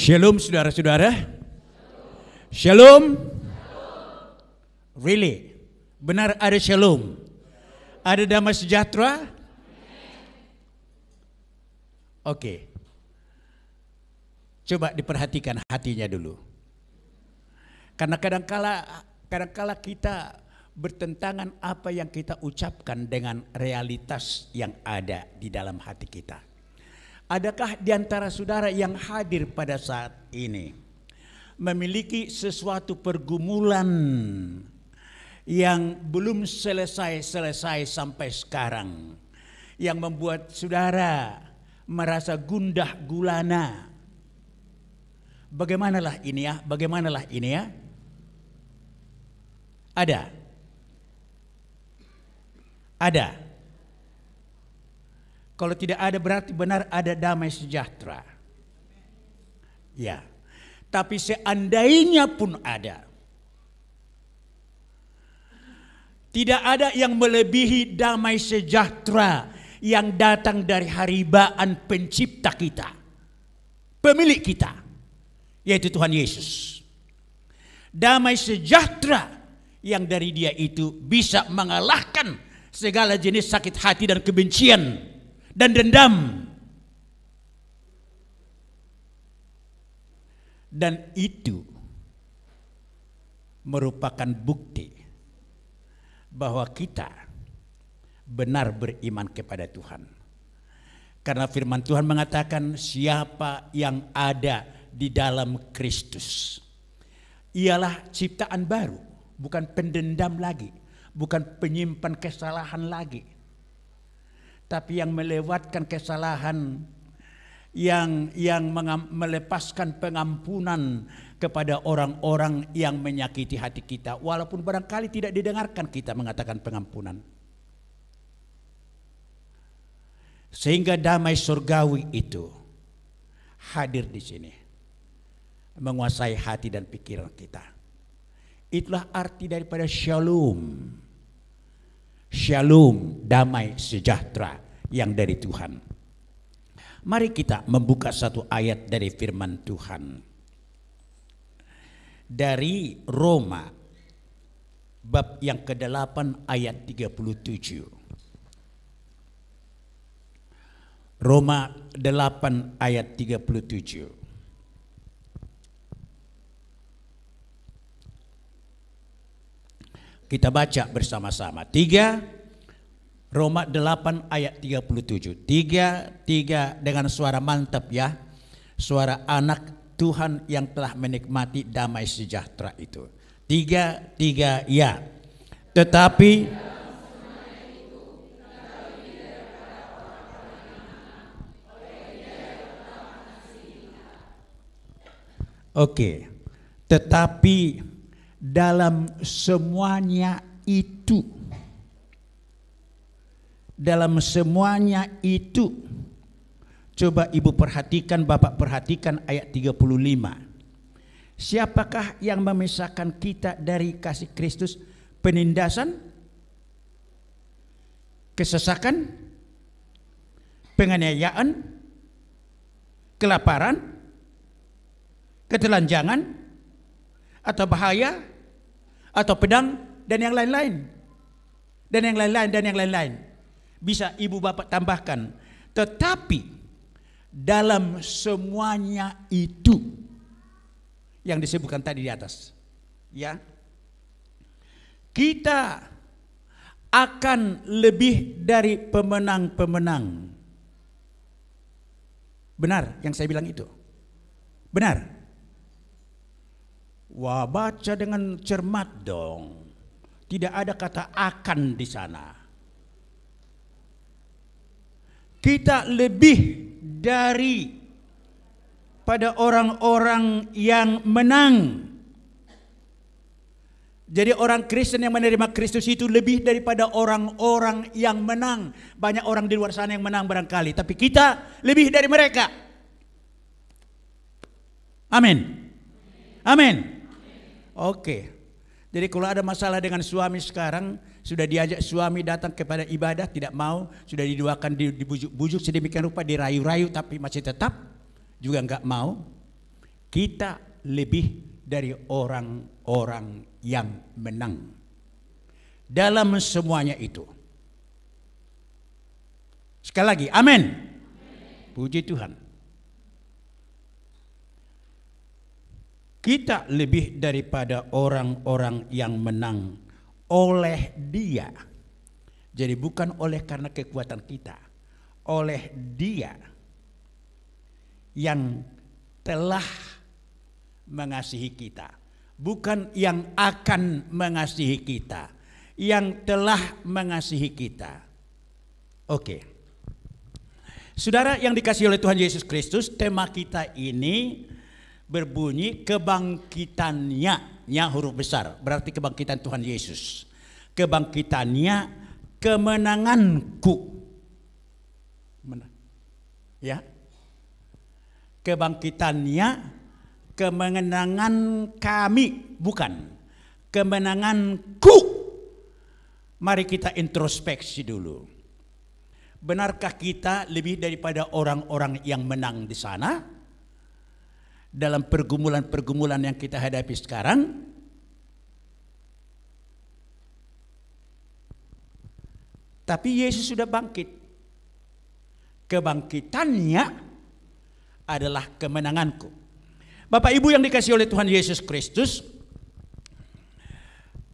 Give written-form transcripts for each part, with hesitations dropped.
Shalom saudara-saudara. Shalom. Really? Benar ada shalom? Ada damai sejahtera? Oke. Coba diperhatikan hatinya dulu. Karena kadangkala kita bertentangan apa yang kita ucapkan dengan realitas yang ada di dalam hati kita. Adakah di antara saudara yang hadir pada saat ini memiliki sesuatu pergumulan yang belum selesai sampai sekarang, yang membuat saudara merasa gundah gulana? Bagaimanalah ini ya? Ada. Kalau tidak ada berarti benar ada damai sejahtera. Ya. Tapi seandainya pun ada, tidak ada yang melebihi damai sejahtera yang datang dari haribaan pencipta kita, pemilik kita, yaitu Tuhan Yesus. Damai sejahtera yang dari Dia itu bisa mengalahkan segala jenis sakit hati dan kebencian dan dendam. Dan itu merupakan bukti bahwa kita benar beriman kepada Tuhan. Karena firman Tuhan mengatakan siapa yang ada di dalam Kristus ialah ciptaan baru, bukan pendendam lagi, bukan penyimpan kesalahan lagi, tapi yang melewatkan kesalahan, yang melepaskan pengampunan kepada orang-orang yang menyakiti hati kita, walaupun barangkali tidak didengarkan kita mengatakan pengampunan. Sehingga damai surgawi itu hadir di sini, menguasai hati dan pikiran kita. Itulah arti daripada shalom. Shalom, damai sejahtera yang dari Tuhan. Mari kita membuka satu ayat dari firman Tuhan. Dari Roma bab yang ke-8 ayat 37. Roma 8 ayat 37. Kita baca bersama-sama. Roma 8 ayat 37. Tiga dengan suara mantap ya. Suara anak Tuhan yang telah menikmati damai sejahtera itu. 3 ya. Tetapi oke. Tetapi dalam semuanya itu, coba ibu perhatikan, bapak perhatikan ayat 35. Siapakah yang memisahkan kita dari kasih Kristus? Penindasan, kesesakan, penganiayaan, kelaparan, ketelanjangan, atau bahaya, atau pedang, dan yang lain-lain. Bisa ibu bapak tambahkan. Tetapi dalam semuanya itu yang disebutkan tadi di atas, ya, kita akan lebih dari pemenang-pemenang. Benar yang saya bilang itu? Benar? Wah, baca dengan cermat dong. Tidak ada kata akan di sana. Kita lebih dari pada orang-orang yang menang. Jadi orang Kristen yang menerima Kristus itu lebih daripada orang-orang yang menang. Banyak orang di luar sana yang menang barangkali, tapi kita lebih dari mereka. Amin. Amin. Oke. Jadi kalau ada masalah dengan suami sekarang, sudah diajak suami datang kepada ibadah, tidak mau, sudah didoakan, dibujuk-bujuk sedemikian rupa, dirayu-rayu, tapi masih tetap juga enggak mau. Kita lebih dari orang-orang yang menang dalam semuanya itu. Sekali lagi, amin. Puji Tuhan. Kita lebih daripada orang-orang yang menang oleh Dia. Jadi bukan oleh karena kekuatan kita, oleh Dia yang telah mengasihi kita, bukan yang akan mengasihi kita, yang telah mengasihi kita. Oke. Saudara yang dikasihi oleh Tuhan Yesus Kristus, tema kita ini berbunyi kebangkitannya, huruf besar, berarti kebangkitan Tuhan Yesus. Kebangkitannya, kemenanganku. Ya. Kebangkitannya, kemenangan kami, bukan kemenanganku. Mari kita introspeksi dulu. Benarkah kita lebih daripada orang-orang yang menang di sana dalam pergumulan-pergumulan yang kita hadapi sekarang? Tapi Yesus sudah bangkit. Kebangkitannya adalah kemenanganku. Bapak Ibu yang dikasihi oleh Tuhan Yesus Kristus,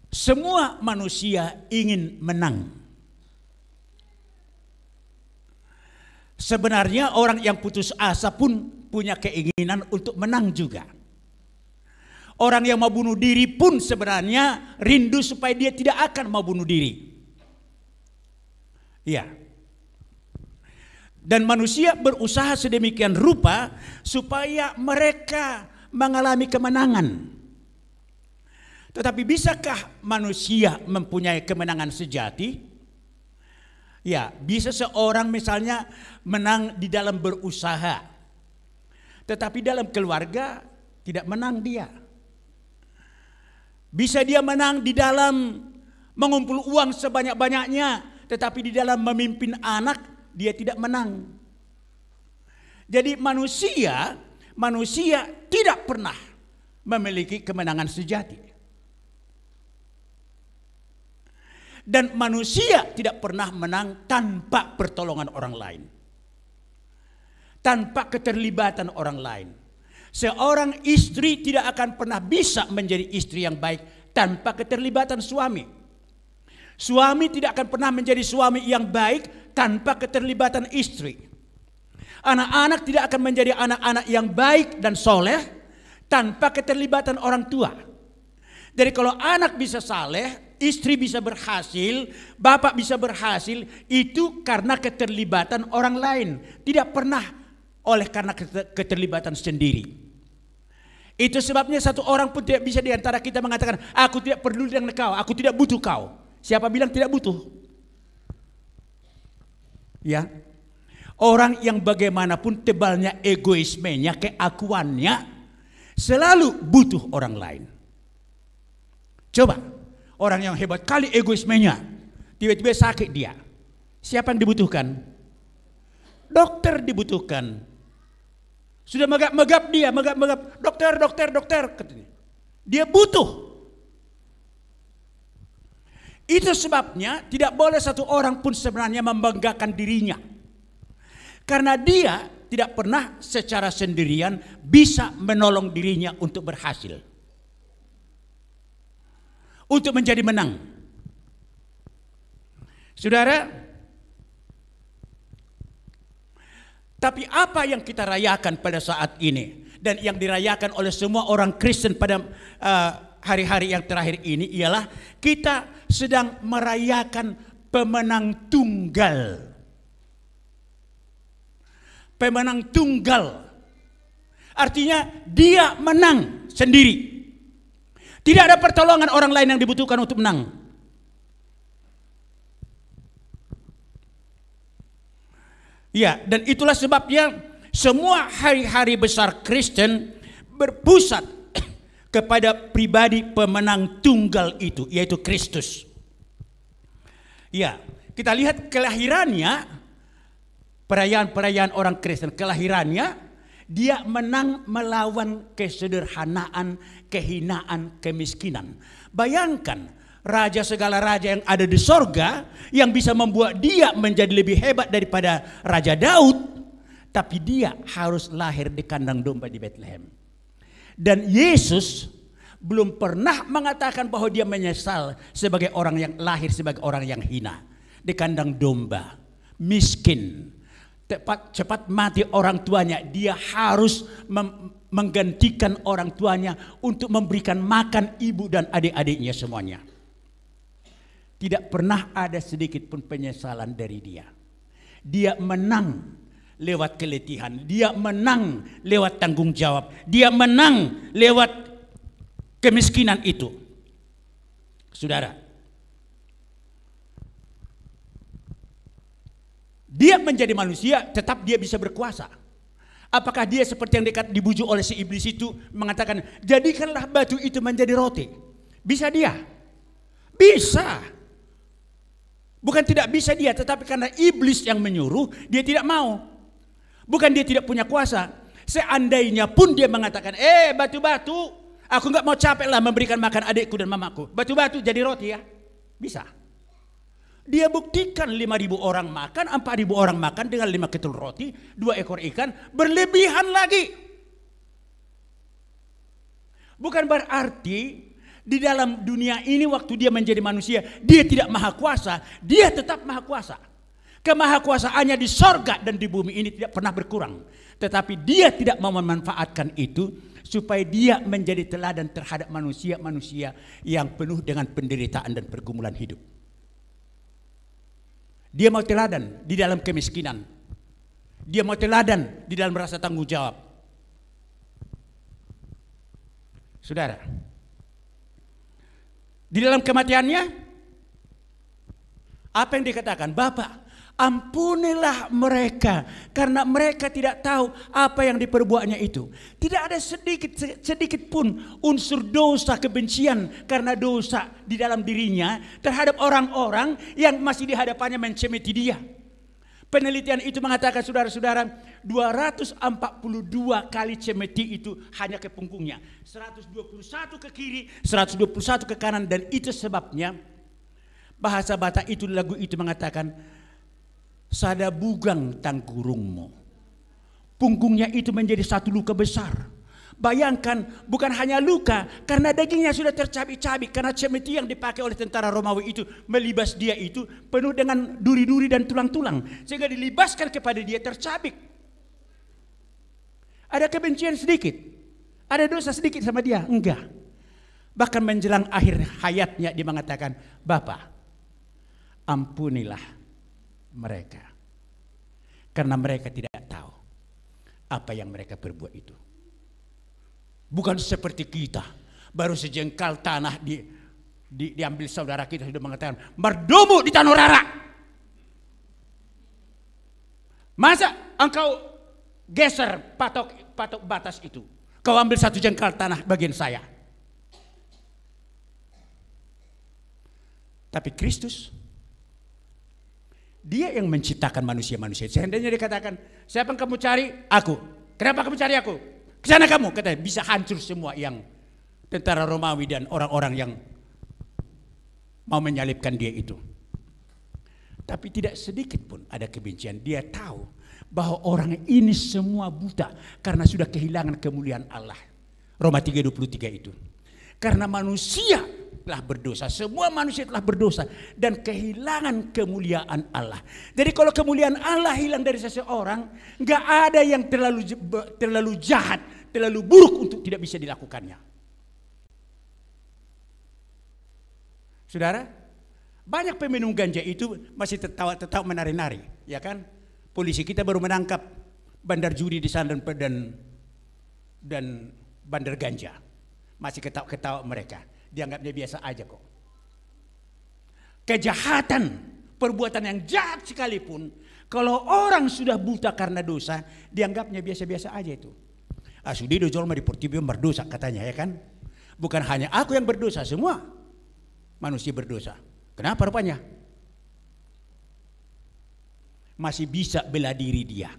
semua manusia ingin menang. Sebenarnya orang yang putus asa pun punya keinginan untuk menang juga. Orang yang mau bunuh diri pun sebenarnya rindu supaya dia tidak akan mau bunuh diri. Ya. Dan manusia berusaha sedemikian rupa supaya mereka mengalami kemenangan. Tetapi bisakah manusia mempunyai kemenangan sejati? Ya, bisa seorang misalnya menang di dalam berusaha, tetapi dalam keluarga tidak menang dia. Bisa dia menang di dalam mengumpul uang sebanyak-banyaknya, tetapi di dalam memimpin anak dia tidak menang. Jadi manusia tidak pernah memiliki kemenangan sejati. Dan manusia tidak pernah menang tanpa pertolongan orang lain, tanpa keterlibatan orang lain. Seorang istri tidak akan pernah bisa menjadi istri yang baik tanpa keterlibatan suami. Suami tidak akan pernah menjadi suami yang baik tanpa keterlibatan istri. Anak-anak tidak akan menjadi anak-anak yang baik dan soleh tanpa keterlibatan orang tua. Jadi kalau anak bisa saleh, istri bisa berhasil, bapak bisa berhasil, itu karena keterlibatan orang lain. Tidak pernah oleh karena keterlibatan sendiri. Itu sebabnya satu orang pun tidak bisa di antara kita mengatakan, aku tidak peduli dengan kau, aku tidak butuh kau. Siapa bilang tidak butuh? Ya. Orang yang bagaimanapun tebalnya egoismenya, keakuannya, selalu butuh orang lain. Coba, orang yang hebat kali egoismenya, tiba-tiba sakit dia. Siapa yang dibutuhkan? Dokter dibutuhkan. Sudah megap-megap dia, megap-megap. Dokter, katanya. Dia butuh. Itu sebabnya tidak boleh satu orang pun sebenarnya membanggakan dirinya. Karena dia tidak pernah secara sendirian bisa menolong dirinya untuk berhasil. Untuk menjadi menang. Saudara, tapi apa yang kita rayakan pada saat ini dan yang dirayakan oleh semua orang Kristen pada hari-hari yang terakhir ini ialah kita sedang merayakan pemenang tunggal. Pemenang tunggal. Artinya dia menang sendiri. Tidak ada pertolongan orang lain yang dibutuhkan untuk menang. Ya, dan itulah sebabnya semua hari-hari besar Kristen berpusat kepada pribadi pemenang tunggal itu, yaitu Kristus. Ya, kita lihat kelahirannya, perayaan-perayaan orang Kristen, kelahirannya Dia menang melawan kesederhanaan, kehinaan, kemiskinan. Bayangkan, raja segala raja yang ada di sorga, yang bisa membuat dia menjadi lebih hebat daripada Raja Daud, tapi dia harus lahir di kandang domba di Bethlehem. Dan Yesus belum pernah mengatakan bahwa dia menyesal sebagai orang yang lahir sebagai orang yang hina, di kandang domba, miskin, cepat mati orang tuanya. Dia harus menggantikan orang tuanya untuk memberikan makan ibu dan adik-adiknya semuanya. Tidak pernah ada sedikit pun penyesalan dari dia. Dia menang lewat keletihan, dia menang lewat tanggung jawab, dia menang lewat kemiskinan itu. Saudara, dia menjadi manusia, tetap dia bisa berkuasa. Apakah dia seperti yang dibujuk oleh si iblis itu, mengatakan, jadikanlah batu itu menjadi roti? Bisa dia? Bisa. Bukan tidak bisa dia, tetapi karena iblis yang menyuruh, dia tidak mau. Bukan dia tidak punya kuasa. Seandainya pun dia mengatakan, batu-batu, aku nggak mau capek lah memberikan makan adikku dan mamaku. Batu-batu jadi roti ya? Bisa. Dia buktikan 5.000 orang makan, 4.000 orang makan dengan 5 ketul roti, 2 ekor ikan, berlebihan lagi. Bukan berarti di dalam dunia ini waktu dia menjadi manusia, dia tidak maha kuasa, dia tetap maha kuasa. Kemahakuasaannya di sorga dan di bumi ini tidak pernah berkurang. Tetapi dia tidak mau memanfaatkan itu supaya dia menjadi teladan terhadap manusia-manusia yang penuh dengan penderitaan dan pergumulan hidup. Dia mau teladan di dalam kemiskinan. Dia mau teladan di dalam rasa tanggung jawab. Saudara, di dalam kematiannya, apa yang dikatakan? Bapa, ampunilah mereka karena mereka tidak tahu apa yang diperbuatnya itu. Tidak ada sedikit pun unsur dosa kebencian karena dosa di dalam dirinya terhadap orang-orang yang masih di hadapannya mencemeti dia. Penelitian itu mengatakan, saudara-saudara, 242 kali cemeti itu hanya ke punggungnya, 121 ke kiri, 121 ke kanan. Dan itu sebabnya bahasa Batak itu, lagu itu mengatakan, sada bugang tangkurungmu. Punggungnya itu menjadi satu luka besar. Bayangkan, bukan hanya luka, karena dagingnya sudah tercabik-cabik, karena cemeti yang dipakai oleh tentara Romawi itu melibas dia itu penuh dengan duri-duri dan tulang-tulang, sehingga dilibaskan kepada dia tercabik. Ada kebencian sedikit, ada dosa sedikit sama dia? Enggak. Bahkan menjelang akhir hayatnya dia mengatakan, Bapa, ampunilah mereka karena mereka tidak tahu apa yang mereka perbuat itu. Bukan seperti kita, baru sejengkal tanah diambil saudara kita sudah mengatakan merdomu di tanah rara. Masa engkau geser patok batas itu, kau ambil satu jengkal tanah bagian saya. Tapi Kristus, dia yang menciptakan manusia-manusia. Seandainya dikatakan, siapa yang kamu cari? Aku. Kenapa kamu cari aku? Kesana kamu. Katanya, bisa hancur semua yang tentara Romawi dan orang-orang yang mau menyalibkan dia itu. Tapi tidak sedikit pun ada kebencian. Dia tahu bahwa orang ini semua buta karena sudah kehilangan kemuliaan Allah. Roma 3:23 itu. Karena manusia telah berdosa, semua manusia telah berdosa dan kehilangan kemuliaan Allah. Jadi kalau kemuliaan Allah hilang dari seseorang, nggak ada yang terlalu jahat, terlalu buruk untuk tidak bisa dilakukannya. Saudara, banyak peminum ganja itu masih tertawa menari-nari, ya kan? Polisi kita baru menangkap bandar judi di sana dan bandar ganja, masih ketawa-ketawa mereka. Dianggapnya biasa aja kok. Kejahatan, perbuatan yang jahat sekalipun, kalau orang sudah buta karena dosa, dianggapnya biasa-biasa aja itu. Sudido jolma di Portibio berdosa katanya, ya kan? Bukan hanya aku yang berdosa, semua manusia berdosa. Kenapa rupanya? Masih bisa bela diri dia.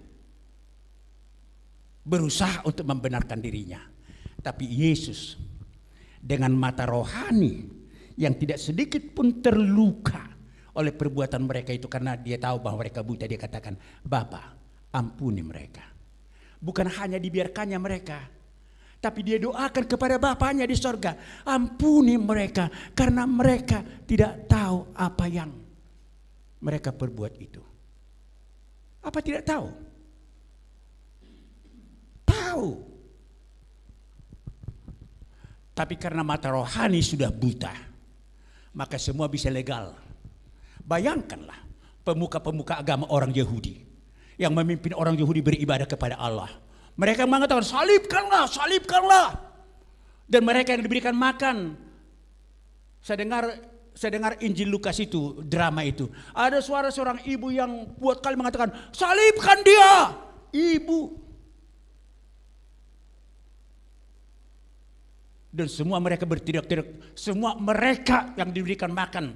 berusaha untuk membenarkan dirinya. Tapi Yesus dengan mata rohani yang tidak sedikit pun terluka oleh perbuatan mereka itu, karena dia tahu bahwa mereka buta, dia katakan, Bapa, ampuni mereka. Bukan hanya dibiarkannya mereka, tapi dia doakan kepada Bapanya di sorga, ampuni mereka karena mereka tidak tahu apa yang mereka perbuat itu. Apa tidak tahu? Tahu. Tapi karena mata rohani sudah buta, maka semua bisa legal. Bayangkanlah pemuka-pemuka agama orang Yahudi yang memimpin orang Yahudi beribadah kepada Allah. Mereka mengatakan, salibkanlah, salibkanlah. Dan mereka yang diberikan makan. Saya dengar Injil Lukas itu, drama itu. Ada suara seorang ibu yang buat kali mengatakan, salibkan dia. Ibu. Dan semua mereka berteriak-teriak. Semua mereka yang diberikan makan,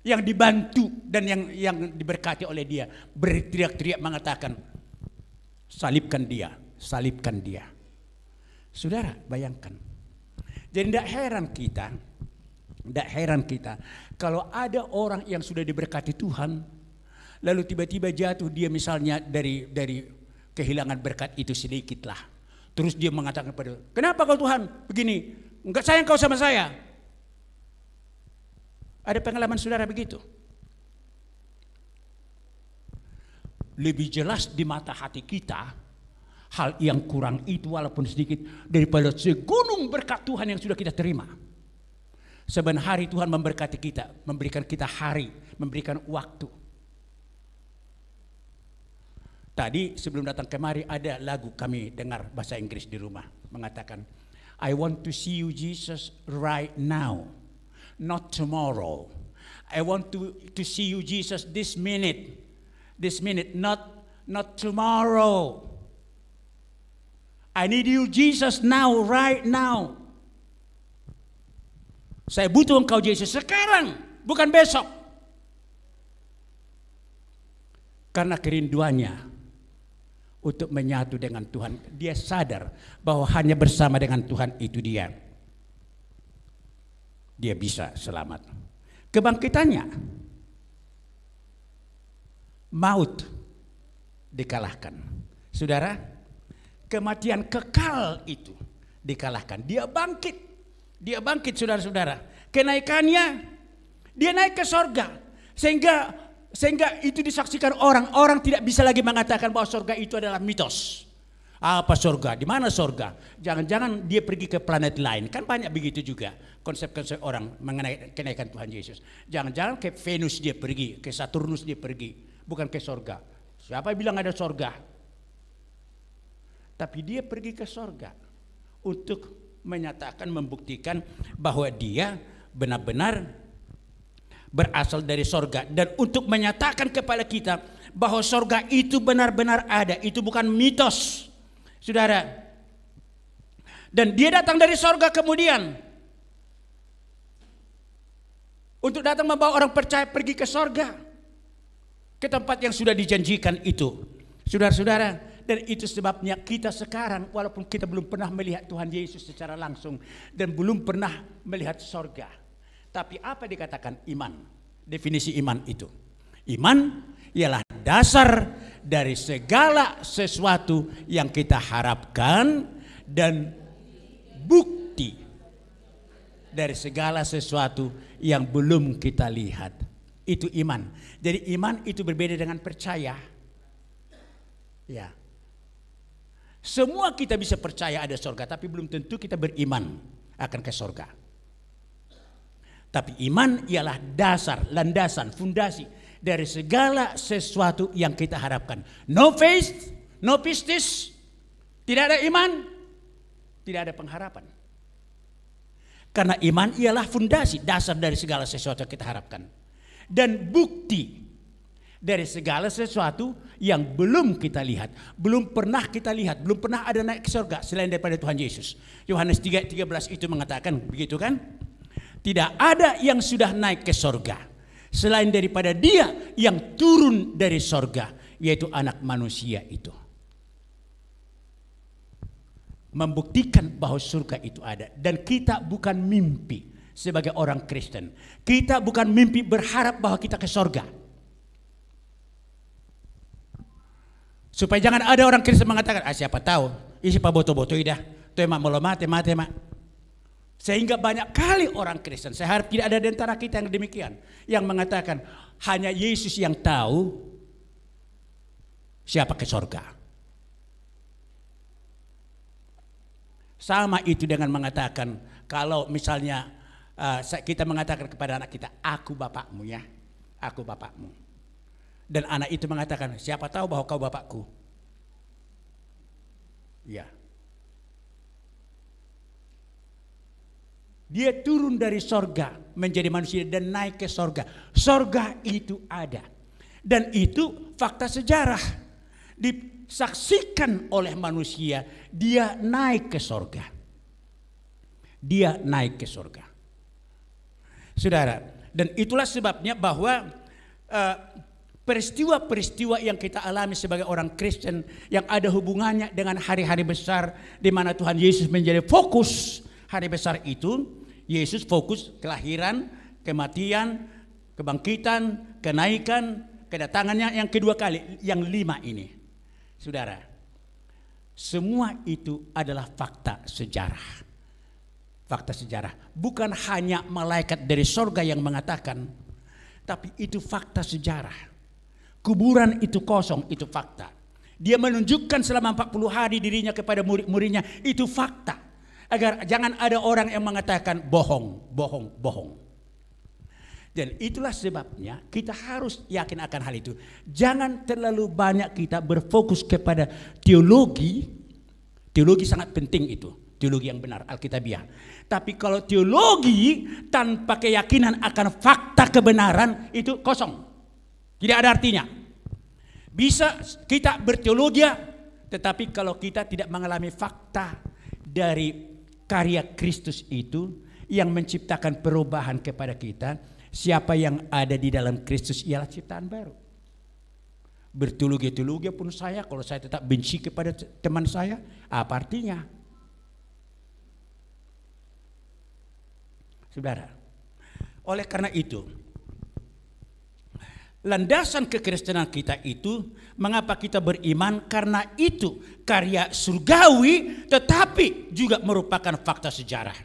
yang dibantu dan yang diberkati oleh dia, berteriak-teriak mengatakan, salibkan dia, salibkan dia. Saudara, bayangkan. Jadi tidak heran kita kalau ada orang yang sudah diberkati Tuhan, lalu tiba-tiba jatuh dia misalnya dari kehilangan berkat itu sedikit lah. Terus dia mengatakan pada, kenapa kau Tuhan begini? Enggak sayang kau sama saya? Ada pengalaman saudara begitu? Lebih jelas di mata hati kita hal yang kurang itu walaupun sedikit daripada segunung berkat Tuhan yang sudah kita terima. Sebenarnya hari Tuhan memberkati kita, memberikan kita hari, memberikan waktu. Tadi sebelum datang kemari ada lagu kami dengar bahasa Inggris di rumah mengatakan, I want to see you Jesus right now, not tomorrow. I want to see you Jesus this minute, not tomorrow. I need you Jesus now, right now. Saya butuh engkau Yesus sekarang, bukan besok. Karena kerinduannya untuk menyatu dengan Tuhan. Dia sadar bahwa hanya bersama dengan Tuhan itu dia bisa selamat. Kebangkitannya, maut dikalahkan. Saudara, kematian kekal itu dikalahkan. Dia bangkit saudara-saudara. Kenaikannya, dia naik ke sorga. Sehingga itu disaksikan orang tidak bisa lagi mengatakan bahwa sorga itu adalah mitos. Apa sorga? Di mana sorga? Jangan-jangan dia pergi ke planet lain. Kan banyak begitu juga konsep-konsep orang mengenai kenaikan Tuhan Yesus. Jangan-jangan ke Venus dia pergi, ke Saturnus dia pergi, bukan ke sorga. Siapa bilang ada sorga? Tapi dia pergi ke sorga untuk menyatakan, membuktikan bahwa dia benar-benar berasal dari sorga, dan untuk menyatakan kepada kita bahwa sorga itu benar-benar ada, itu bukan mitos, saudara. Dan dia datang dari sorga kemudian untuk datang membawa orang percaya pergi ke sorga, ke tempat yang sudah dijanjikan itu, saudara-saudara. Dan itu sebabnya kita sekarang walaupun kita belum pernah melihat Tuhan Yesus secara langsung dan belum pernah melihat sorga, tapi apa dikatakan iman? Definisi iman itu. Iman ialah dasar dari segala sesuatu yang kita harapkan dan bukti dari segala sesuatu yang belum kita lihat. Itu iman. Jadi iman itu berbeda dengan percaya. Ya. Semua kita bisa percaya ada sorga, tapi belum tentu kita beriman akan ke sorga. Tapi iman ialah dasar, landasan, fundasi dari segala sesuatu yang kita harapkan. No faith, no pistis, tidak ada iman, tidak ada pengharapan. Karena iman ialah fundasi, dasar dari segala sesuatu yang kita harapkan. Dan bukti dari segala sesuatu yang belum kita lihat, belum pernah kita lihat, belum pernah ada naik ke surga selain daripada Tuhan Yesus. Yohanes 3:13 itu mengatakan begitu kan? Tidak ada yang sudah naik ke surga selain daripada Dia yang turun dari surga, yaitu anak manusia itu. membuktikan bahwa surga itu ada. Dan kita bukan mimpi sebagai orang Kristen. Kita bukan mimpi berharap bahwa kita ke surga. Supaya jangan ada orang Kristen mengatakan, siapa tahu, siapa boto-boto dah, itu emak mau mati mak. Sehingga banyak kali orang Kristen, saya harap tidak ada di antara kita yang demikian, yang mengatakan hanya Yesus yang tahu siapa ke surga. Sama itu dengan mengatakan, kalau misalnya kita mengatakan kepada anak kita, aku bapakmu ya, aku bapakmu. Dan anak itu mengatakan, siapa tahu bahwa kau bapakku. Ya. Dia turun dari sorga menjadi manusia dan naik ke sorga. Sorga itu ada. Dan itu fakta sejarah. Disaksikan oleh manusia, dia naik ke sorga. Dia naik ke sorga. Saudara, dan itulah sebabnya bahwa peristiwa-peristiwa yang kita alami sebagai orang Kristen yang ada hubungannya dengan hari-hari besar di mana Tuhan Yesus menjadi fokus hari besar itu. Yesus fokus kelahiran, kematian, kebangkitan, kenaikan, kedatangannya yang kedua kali, yang 5 ini. Saudara, semua itu adalah fakta sejarah. Fakta sejarah. Bukan hanya malaikat dari sorga yang mengatakan, tapi itu fakta sejarah. Kuburan itu kosong, itu fakta. Dia menunjukkan selama 40 hari dirinya kepada murid-muridnya, itu fakta. Agar jangan ada orang yang mengatakan bohong. Dan itulah sebabnya kita harus yakin akan hal itu. Jangan terlalu banyak kita berfokus kepada teologi. Teologi sangat penting itu. Teologi yang benar, Alkitabiah. Tapi kalau teologi tanpa keyakinan akan fakta kebenaran, itu kosong. Tidak ada artinya. Bisa kita berteologi, tetapi kalau kita tidak mengalami fakta dari karya Kristus itu yang menciptakan perubahan kepada kita, siapa yang ada di dalam Kristus ialah ciptaan baru. Berteologi pun saya, kalau saya tetap benci kepada teman saya, apa artinya? Saudara, oleh karena itu, landasan kekristenan kita itu, mengapa kita beriman? Karena itu karya surgawi tetapi juga merupakan fakta sejarah.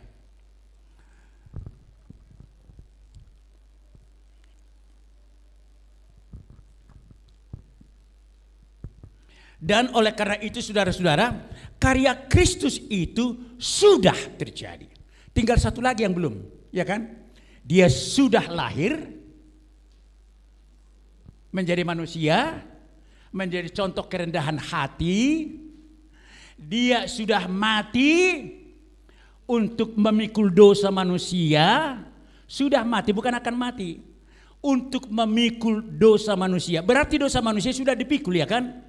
Dan oleh karena itu saudara-saudara, karya Kristus itu sudah terjadi. Tinggal satu lagi yang belum, ya kan? Dia sudah lahir menjadi manusia, menjadi contoh kerendahan hati. Dia sudah mati untuk memikul dosa manusia. Sudah mati, bukan akan mati. Untuk memikul dosa manusia. Berarti dosa manusia sudah dipikul, ya kan?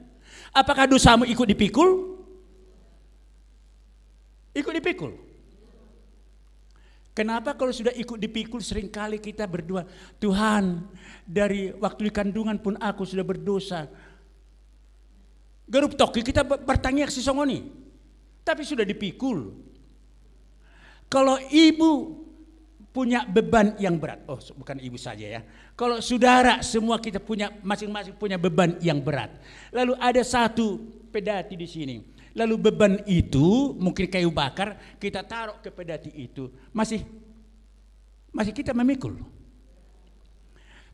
Apakah dosamu ikut dipikul? Ikut dipikul. Kenapa kalau sudah ikut dipikul seringkali kita berdoa, Tuhan, dari waktu di kandungan pun aku sudah berdosa. Garup toki kita bertanya si songoni, tapi sudah dipikul. Kalau ibu punya beban yang berat, bukan ibu saja ya. Kalau saudara semua kita punya masing-masing punya beban yang berat. Lalu ada satu pedati di sini. Lalu beban itu mungkin kayu bakar kita taruh ke pedati itu, masih kita memikul.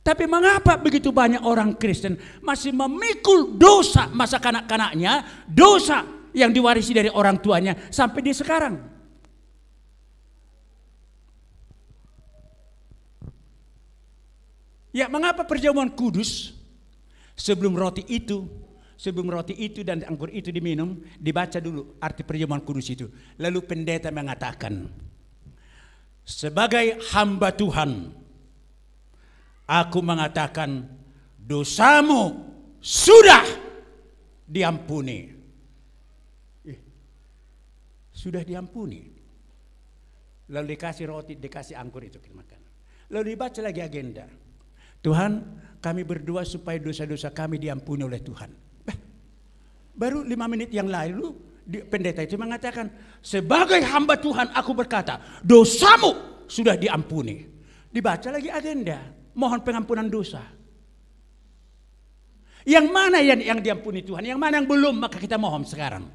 Tapi mengapa begitu banyak orang Kristen masih memikul dosa masa kanak-kanaknya, dosa yang diwarisi dari orang tuanya sampai di sekarang? Ya, mengapa perjamuan kudus sebelum roti itu dan anggur itu diminum, dibaca dulu arti perjamuan kudus itu. Lalu pendeta mengatakan, sebagai hamba Tuhan, aku mengatakan dosamu sudah diampuni. Sudah diampuni. Lalu dikasih roti, dikasih anggur itu dimakan. Lalu dibaca lagi agenda. Tuhan, kami berdoa supaya dosa-dosa kami diampuni oleh Tuhan. Baru 5 menit yang lalu pendeta itu mengatakan, sebagai hamba Tuhan aku berkata, dosamu sudah diampuni. Dibaca lagi agenda, mohon pengampunan dosa. Yang mana yang diampuni Tuhan, yang mana yang belum, maka kita mohon sekarang.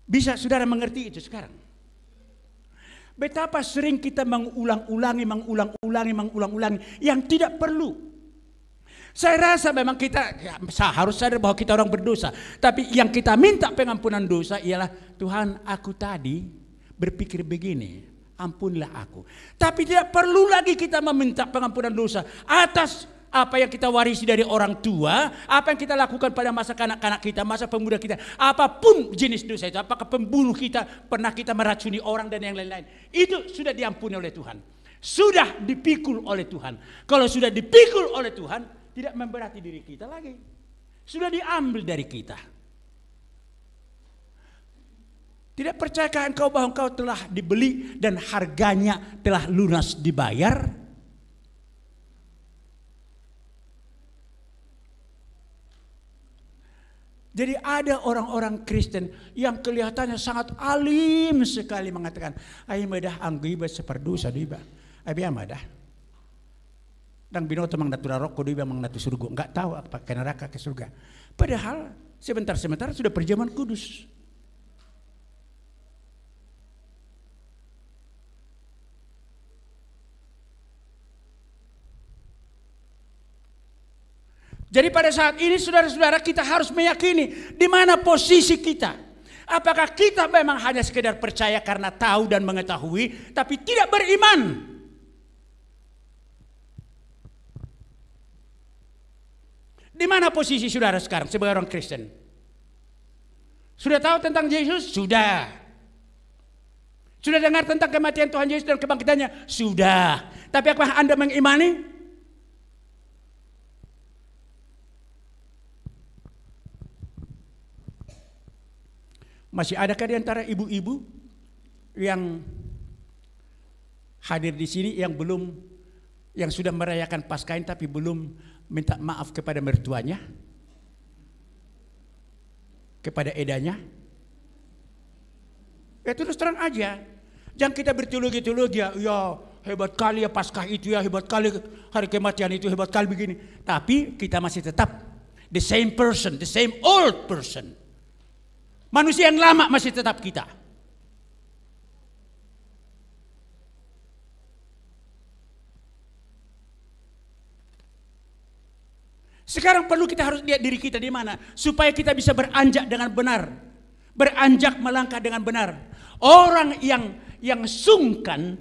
Bisa saudara mengerti itu sekarang? Betapa sering kita mengulang-ulangi yang tidak perlu. Saya rasa memang kita harus sadar bahwa kita orang berdosa. Tapi yang kita minta pengampunan dosa ialah, Tuhan, aku tadi berpikir begini, ampunilah aku. Tapi tidak perlu lagi kita meminta pengampunan dosa atas apa yang kita warisi dari orang tua, apa yang kita lakukan pada masa kanak-kanak kita, masa pemuda kita, apapun jenis dosa itu, apakah pembunuh kita, pernah kita meracuni orang dan yang lain-lain, itu sudah diampuni oleh Tuhan, sudah dipikul oleh Tuhan. Kalau sudah dipikul oleh Tuhan, tidak memberati diri kita lagi, sudah diambil dari kita. Tidak percayakah engkau bahwa engkau telah dibeli dan harganya telah lunas dibayar? Jadi ada orang-orang Kristen yang kelihatannya sangat alim sekali mengatakan, "Ai madah anggiba seperdosa diba. Abi amadah." Dan binoto mang natura rokko diba mang natu surga, enggak tahu apa ke neraka ke surga. Padahal sebentar-sebentar sudah perjamuan kudus. Jadi pada saat ini saudara-saudara, kita harus meyakini di mana posisi kita. Apakah kita memang hanya sekedar percaya karena tahu dan mengetahui, tapi tidak beriman? Di mana posisi saudara sekarang sebagai orang Kristen? Sudah tahu tentang Yesus? Sudah. Sudah dengar tentang kematian Tuhan Yesus dan kebangkitannya? Sudah. Tapi apakah Anda mengimani? Masih adakah di antara ibu-ibu yang hadir di sini yang sudah merayakan Paskah tapi belum minta maaf kepada mertuanya, kepada edanya? Ya terus terang aja, jangan kita berteologi-teologi ya hebat kali ya Paskah itu, ya hebat kali hari kematian itu, hebat kali begini. Tapi kita masih tetap the same person, the same old person. Manusia yang lama masih tetap kita. Sekarang perlu kita harus lihat diri kita di mana supaya kita bisa beranjak dengan benar, beranjak melangkah dengan benar. Orang yang sungkan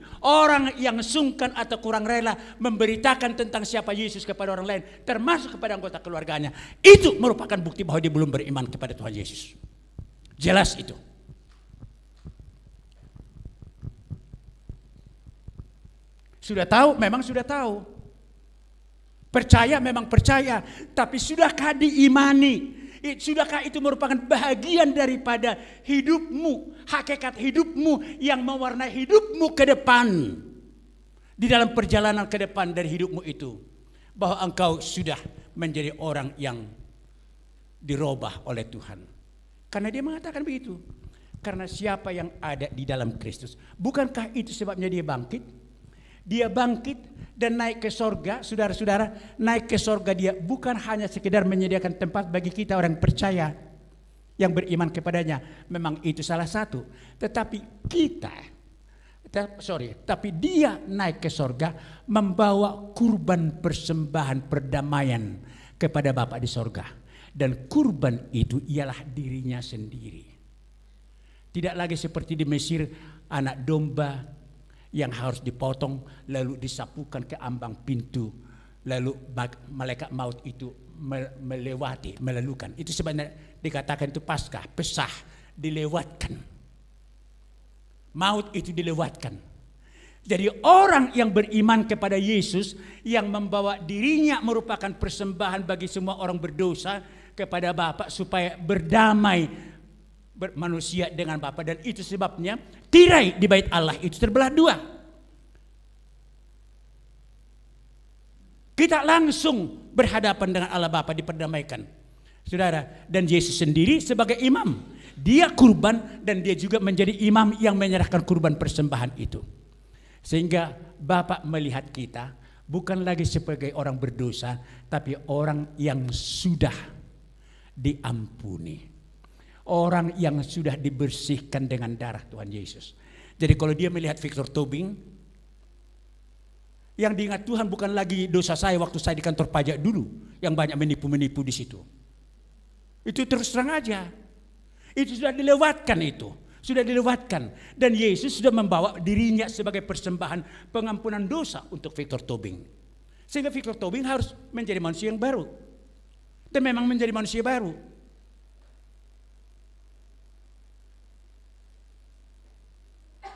atau kurang rela memberitakan tentang siapa Yesus kepada orang lain, termasuk kepada anggota keluarganya, itu merupakan bukti bahwa dia belum beriman kepada Tuhan Yesus. Jelas itu. Sudah tahu, memang sudah tahu. Percaya memang percaya, tapi sudahkah diimani? Sudahkah itu merupakan bahagian daripada hidupmu, hakikat hidupmu yang mewarnai hidupmu ke depan? Di dalam perjalanan ke depan dari hidupmu itu, bahwa engkau sudah menjadi orang yang dirubah oleh Tuhan. Karena dia mengatakan begitu. Karena siapa yang ada di dalam Kristus, bukankah itu sebabnya dia bangkit? Dia bangkit dan naik ke sorga, saudara-saudara, naik ke sorga dia bukan hanya sekedar menyediakan tempat bagi kita orang percaya yang beriman kepadanya. Memang itu salah satu. Tetapi tapi dia naik ke sorga membawa kurban persembahan perdamaian kepada Bapa di sorga. Dan kurban itu ialah dirinya sendiri. Tidak lagi seperti di Mesir, anak domba yang harus dipotong lalu disapukan ke ambang pintu, lalu malaikat maut itu melalukan. Itu sebenarnya dikatakan itu Paskah, Pesah, dilewatkan. Maut itu dilewatkan. Jadi orang yang beriman kepada Yesus, yang membawa dirinya merupakan persembahan bagi semua orang berdosa kepada Bapa supaya berdamai manusia dengan Bapa, dan itu sebabnya tirai di bait Allah itu terbelah dua. Kita langsung berhadapan dengan Allah Bapa, diperdamaikan. Saudara, dan Yesus sendiri sebagai imam. Dia kurban dan dia juga menjadi imam yang menyerahkan kurban persembahan itu. Sehingga Bapa melihat kita bukan lagi sebagai orang berdosa, tapi orang yang sudah diampuni. Orang yang sudah dibersihkan dengan darah Tuhan Yesus. Jadi kalau dia melihat Victor Tobing, yang diingat Tuhan bukan lagi dosa saya waktu saya di kantor pajak dulu, yang banyak menipu-menipu di situ. Itu terus terang aja. Itu sudah dilewatkan itu. Sudah dilewatkan. Dan Yesus sudah membawa dirinya sebagai persembahan pengampunan dosa untuk Victor Tobing. Sehingga Victor Tobing harus menjadi manusia yang baru. Dan memang menjadi manusia baru.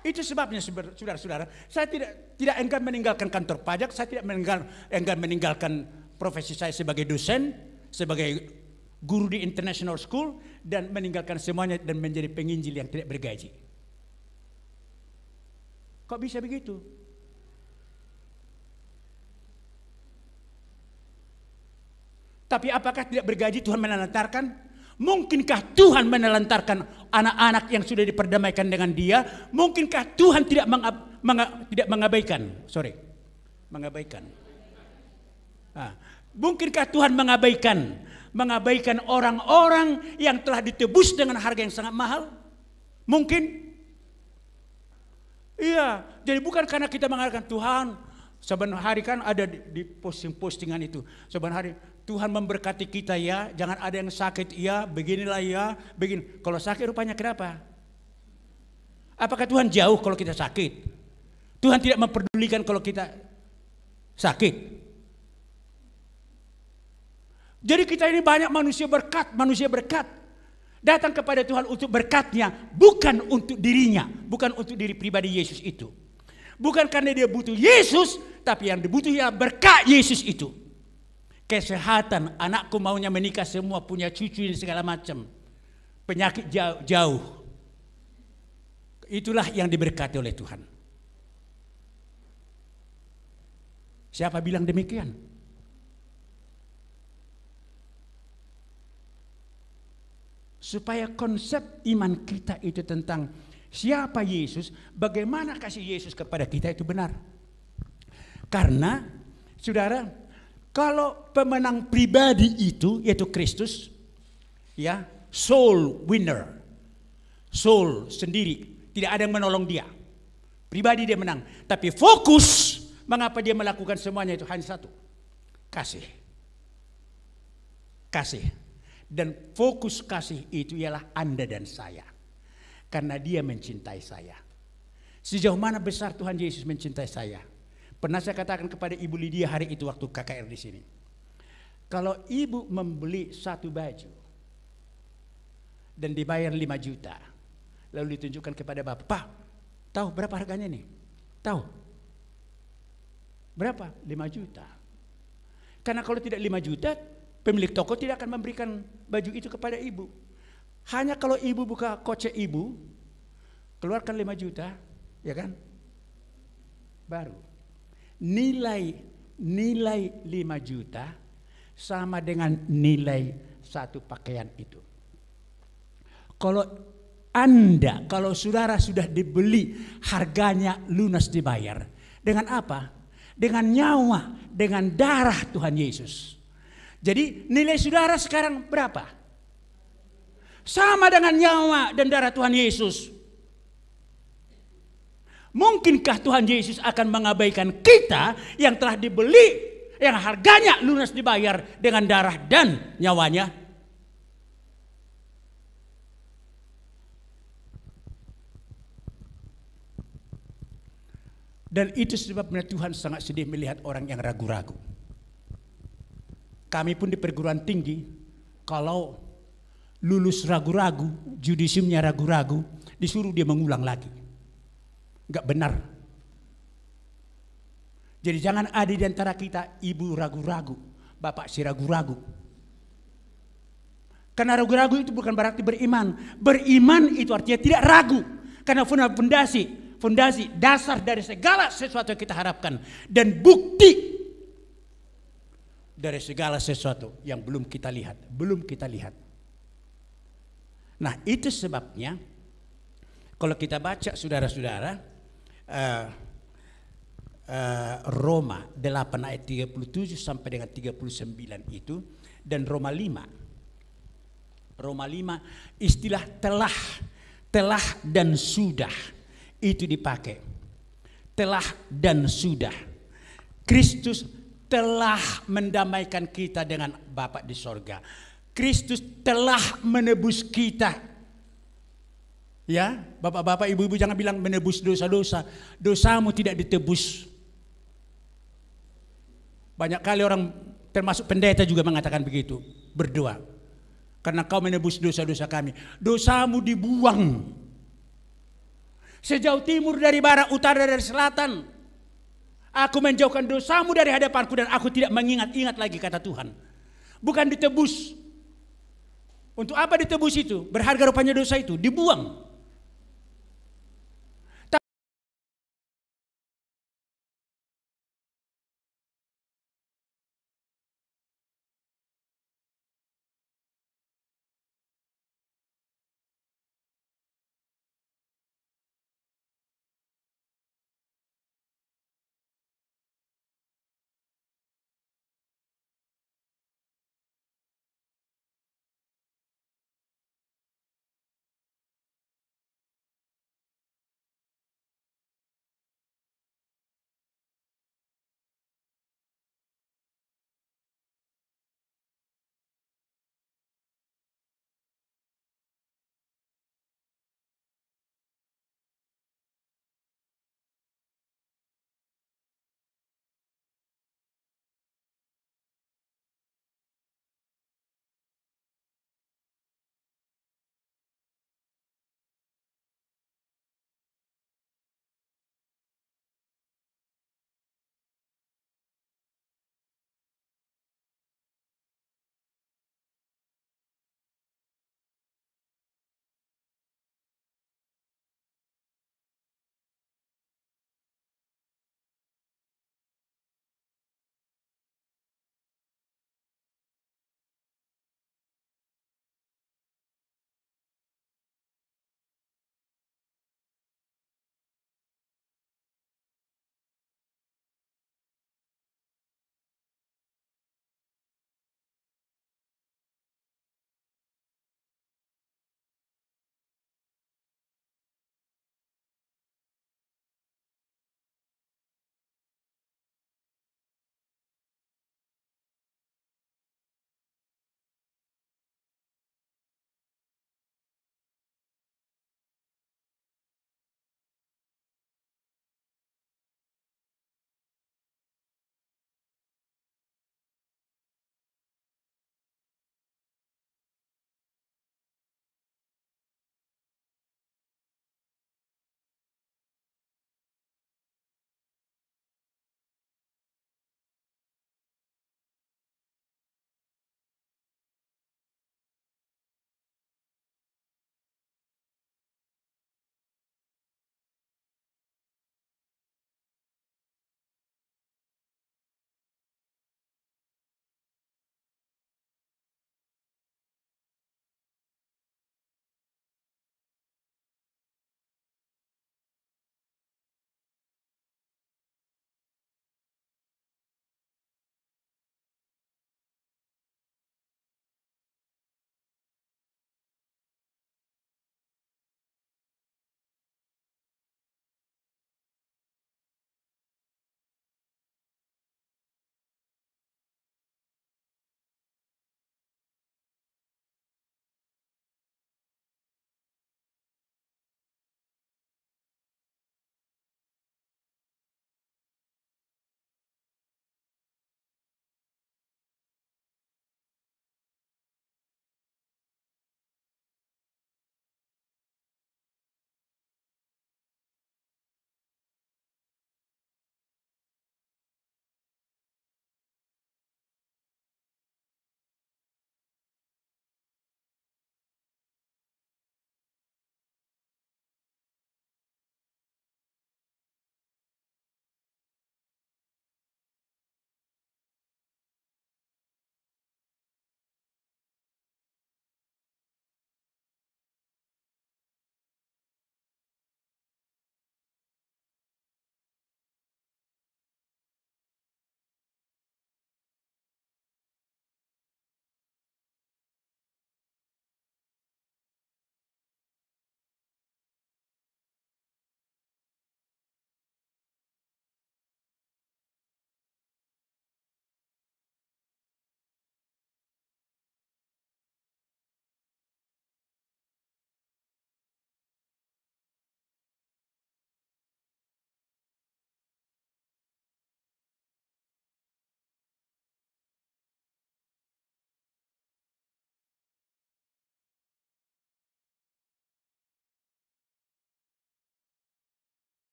Itu sebabnya saudara-saudara, saya tidak enggan meninggalkan kantor pajak, saya tidak enggan meninggalkan profesi saya sebagai dosen, sebagai guru di international school, dan meninggalkan semuanya dan menjadi penginjil yang tidak bergaji. Kok bisa begitu? Tapi apakah tidak bergaji Tuhan menelantarkan? Mungkinkah Tuhan menelantarkan anak-anak yang sudah diperdamaikan dengan Dia? Mungkinkah Tuhan tidak mengabaikan? Mungkinkah Tuhan mengabaikan orang-orang yang telah ditebus dengan harga yang sangat mahal? Mungkin. Iya, jadi bukan karena kita mengatakan Tuhan, saban hari kan ada di postingan itu. Saban hari Tuhan memberkati kita ya, jangan ada yang sakit ya, beginilah ya, begini. Kalau sakit rupanya kenapa? Apakah Tuhan jauh kalau kita sakit? Tuhan tidak memperdulikan kalau kita sakit. Jadi kita ini banyak manusia berkat. Datang kepada Tuhan untuk berkatnya, bukan untuk dirinya, bukan untuk diri pribadi Yesus itu. Bukan karena dia butuh Yesus, tapi yang dibutuhnya berkat Yesus itu. Kesehatan, anakku maunya menikah semua, punya cucu dan segala macam. Penyakit jauh. Itulah yang diberkati oleh Tuhan. Siapa bilang demikian? Supaya konsep iman kita itu tentang siapa Yesus, bagaimana kasih Yesus kepada kita itu benar. Karena, saudara, kalau pemenang pribadi itu yaitu Kristus, ya, soul winner, soul sendiri, tidak ada yang menolong dia, pribadi dia menang. Tapi fokus mengapa dia melakukan semuanya itu hanya satu, kasih. Dan fokus kasih itu ialah Anda dan saya, karena Dia mencintai saya. Sejauh mana besar Tuhan Yesus mencintai saya? Pernah saya katakan kepada Ibu Lydia hari itu waktu KKR di sini. Kalau ibu membeli satu baju dan dibayar 5 juta, lalu ditunjukkan kepada bapak, Pak, tahu berapa harganya nih? Tahu? Berapa? 5 juta. Karena kalau tidak 5 juta, pemilik toko tidak akan memberikan baju itu kepada ibu. Hanya kalau ibu buka kocek ibu, keluarkan 5 juta, ya kan? Baru. Nilai 5 juta sama dengan nilai satu pakaian itu. Kalau saudara sudah dibeli, harganya lunas dibayar. Dengan apa? Dengan nyawa, dengan darah Tuhan Yesus. Jadi nilai saudara sekarang berapa? Sama dengan nyawa dan darah Tuhan Yesus. Mungkinkah Tuhan Yesus akan mengabaikan kita yang telah dibeli, yang harganya lunas dibayar dengan darah dan nyawanya? Dan itu sebabnya Tuhan sangat sedih melihat orang yang ragu-ragu. Kami pun di perguruan tinggi, kalau lulus ragu-ragu, judisiumnya ragu-ragu, disuruh dia mengulang lagi. Enggak benar. Jadi jangan ada di antara kita ibu ragu-ragu, bapak si ragu-ragu. Karena ragu-ragu itu bukan berarti beriman. Beriman itu artinya tidak ragu. Karena fondasi dasar dari segala sesuatu yang kita harapkan. Dan bukti dari segala sesuatu yang belum kita lihat, belum kita lihat. Nah, itu sebabnya kalau kita baca saudara-saudara Roma 8 ayat 37 sampai dengan 39 itu, dan Roma 5 istilah telah dan sudah itu dipakai. Telah dan sudah. Kristus telah mendamaikan kita dengan Bapa di sorga. Kristus telah menebus kita. Ya, bapak-bapak, ibu-ibu jangan bilang menebus dosa-dosa. Dosamu tidak ditebus. Banyak kali orang termasuk pendeta juga mengatakan begitu, berdoa. Karena kau menebus dosa-dosa kami. Dosamu dibuang. Sejauh timur dari barat, utara dari selatan. Aku menjauhkan dosamu dari hadapanku dan aku tidak mengingat-ingat lagi, kata Tuhan. Bukan ditebus. Untuk apa ditebus itu? Berharga rupanya dosa itu, dibuang.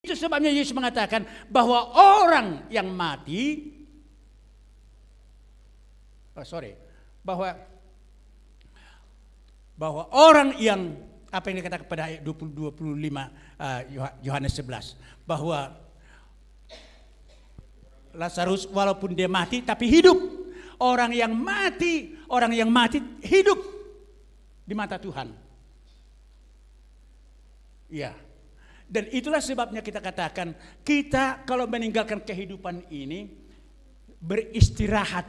Itu sebabnya Yesus mengatakan bahwa orang yang mati, bahwa orang yang apa yang dikatakan pada ayat 25 Yohanes 11, bahwa Lazarus walaupun dia mati tapi hidup. Orang yang mati hidup di mata Tuhan. Ya. Dan itulah sebabnya kita katakan, kita kalau meninggalkan kehidupan ini beristirahat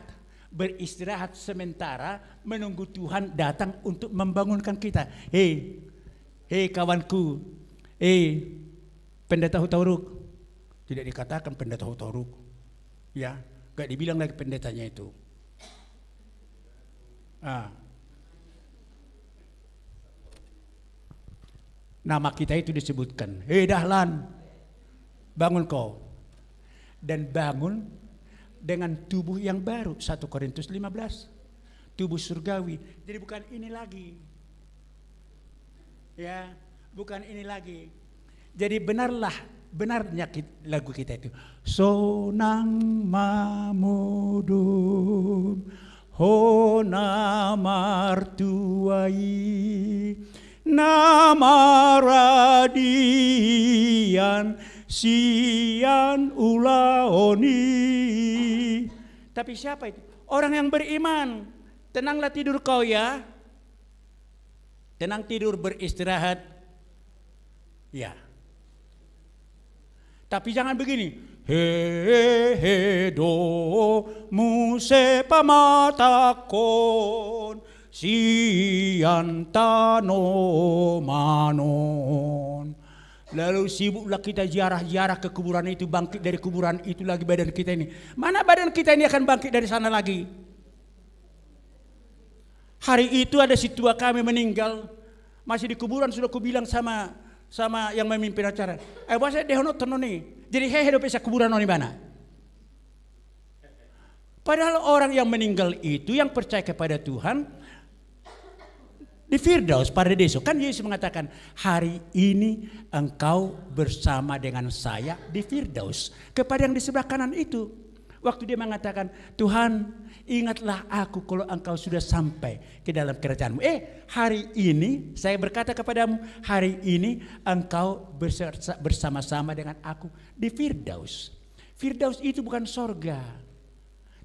sementara menunggu Tuhan datang untuk membangunkan kita. Hei kawanku, pendeta Hutauruk. Tidak dikatakan pendeta Hutauruk, ya, gak dibilang lagi pendetanya itu. Nama kita itu disebutkan, hei Dahlan, bangun kau. Dan bangun dengan tubuh yang baru, 1 Korintus 15. Tubuh surgawi. Jadi bukan ini lagi. Ya, bukan ini lagi. Jadi benarnya lagu kita itu. Sonang mamudum hona martuai namaradian sian ulaoni. Tapi siapa itu? Orang yang beriman. Tenanglah tidur kau ya. Tenang tidur beristirahat. Ya. Tapi jangan begini. He do muse pamatakon siantano manon. Lalu sibuklah kita ziarah-ziarah ke kuburan itu, bangkit dari kuburan itu lagi badan kita ini. Mana badan kita ini akan bangkit dari sana lagi? Hari itu ada si tua kami meninggal, masih di kuburan, sudah kubilang sama yang memimpin acara. Bahasa dehono tononi. Jadi hehe do pesa kuburan noni mana? Padahal orang yang meninggal itu yang percaya kepada Tuhan di Firdaus Paradiso. Kan Yesus mengatakan, hari ini engkau bersama dengan saya di Firdaus. Kepada yang di sebelah kanan itu. Waktu dia mengatakan, Tuhan ingatlah aku kalau engkau sudah sampai ke dalam kerajaanmu. Hari ini saya berkata kepadamu, hari ini engkau bersama-sama dengan aku di Firdaus. Firdaus itu bukan sorga,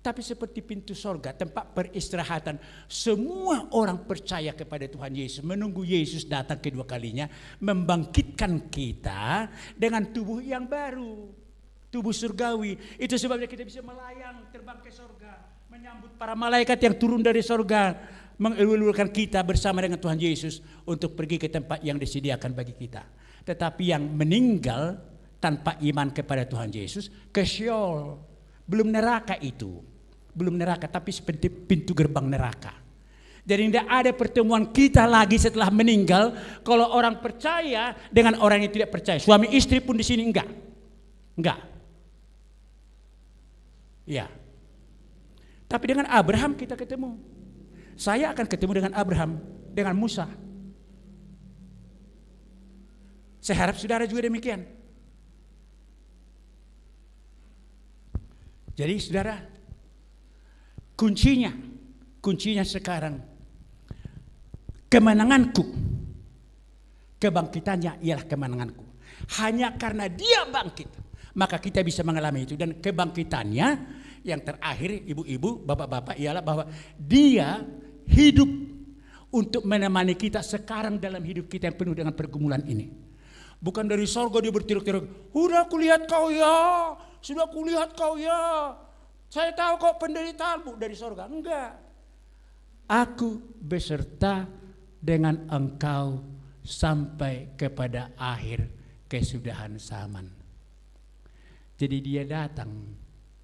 tapi seperti pintu sorga, tempat peristirahatan. Semua orang percaya kepada Tuhan Yesus, menunggu Yesus datang kedua kalinya, membangkitkan kita dengan tubuh yang baru. Tubuh surgawi. Itu sebabnya kita bisa melayang, terbang ke sorga, menyambut para malaikat yang turun dari sorga, mengulurkan kita bersama dengan Tuhan Yesus untuk pergi ke tempat yang disediakan bagi kita. Tetapi yang meninggal tanpa iman kepada Tuhan Yesus ke Sheol. Belum neraka itu. Belum neraka, tapi seperti pintu gerbang neraka. Jadi tidak ada pertemuan kita lagi setelah meninggal. Kalau orang percaya dengan orang yang tidak percaya. Suami istri pun di sini enggak. Ya. Tapi dengan Abraham kita ketemu. Saya akan ketemu dengan Abraham, dengan Musa. Saya harap saudara juga demikian. Jadi saudara, kuncinya sekarang kemenanganku, kebangkitannya ialah kemenanganku. Hanya karena dia bangkit, maka kita bisa mengalami itu. Dan kebangkitannya yang terakhir, ibu-ibu, bapak-bapak, ialah bahwa dia hidup untuk menemani kita sekarang dalam hidup kita yang penuh dengan pergumulan ini. Bukan dari sorga dia bertiruk-tiruk, sudah kulihat kau ya, saya tahu kok penderitaanmu dari sorga. Enggak. Aku beserta dengan engkau sampai kepada akhir kesudahan zaman. Jadi dia datang,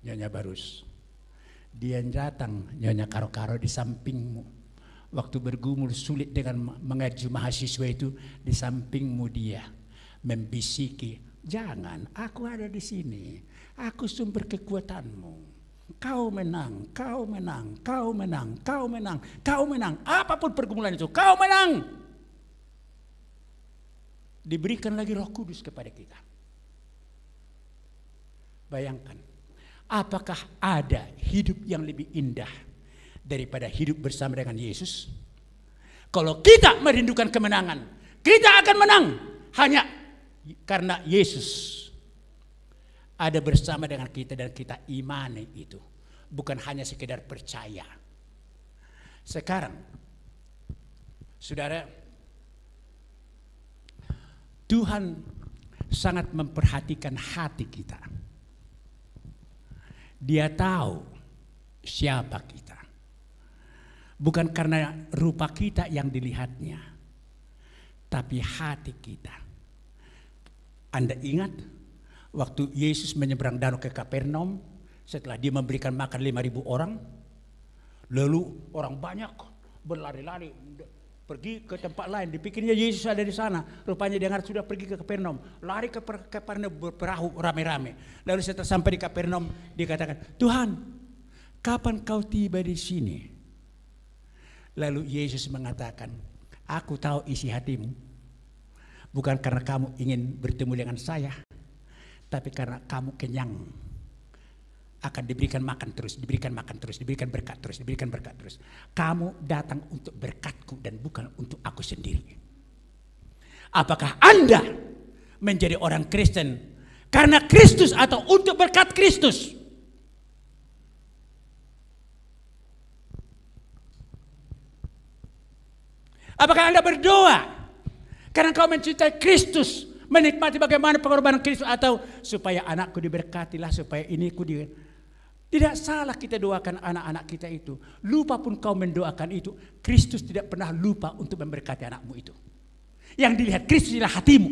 Nyonya Barus. Dia datang, Nyonya Karo-Karo, di sampingmu. Waktu bergumul sulit dengan mengaji mahasiswa itu, di sampingmu dia membisiki, jangan, aku ada di sini. Aku sumber kekuatanmu. Kau menang, kau menang, kau menang, kau menang, kau menang. Apapun pergumulan itu, kau menang. Diberikan lagi Roh Kudus kepada kita. Bayangkan, apakah ada hidup yang lebih indah daripada hidup bersama dengan Yesus? Kalau kita merindukan kemenangan, kita akan menang hanya karena Yesus ada bersama dengan kita dan kita imani itu. Bukan hanya sekedar percaya. Sekarang, saudara, Tuhan sangat memperhatikan hati kita. Dia tahu siapa kita. Bukan karena rupa kita yang dilihatnya, tapi hati kita. Anda ingat waktu Yesus menyeberang danau ke Kapernaum setelah dia memberikan makan 5.000 orang? Lalu orang banyak berlari-lari pergi ke tempat lain. Dipikirnya Yesus ada di sana. Rupanya dia sudah pergi ke Kapernaum. Lari ke Kapernaum berperahu rame-rame. Lalu setelah sampai di Kapernaum dia katakan, Tuhan, kapan kau tiba di sini? Lalu Yesus mengatakan, aku tahu isi hatimu. Bukan karena kamu ingin bertemu dengan saya, tapi karena kamu kenyang. Akan diberikan makan terus, diberikan makan terus, diberikan berkat terus, diberikan berkat terus. Kamu datang untuk berkatku dan bukan untuk aku sendiri. Apakah Anda menjadi orang Kristen karena Kristus atau untuk berkat Kristus? Apakah Anda berdoa karena kau mencintai Kristus, menikmati bagaimana pengorbanan Kristus, atau supaya anakku diberkatilah, supaya ini ku Tidak salah kita doakan anak-anak kita itu. Lupa pun kau mendoakan itu. Kristus tidak pernah lupa untuk memberkati anakmu itu. Yang dilihat Kristus adalah hatimu.